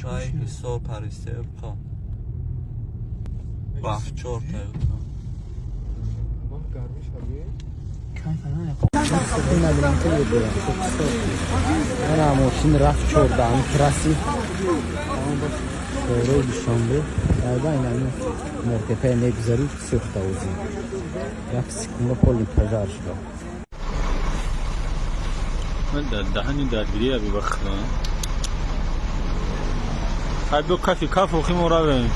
Чай хисо паристевка. Бафчорта. من ماشین رفت چردم ترسی دوره دوشنبه در این مرتفع نگذاری سوخته اوزی یک سکونه کلی پجار شده من در دهنی درگیری ابی بخلا خیلی دو کافی کاف و خیمه را بریم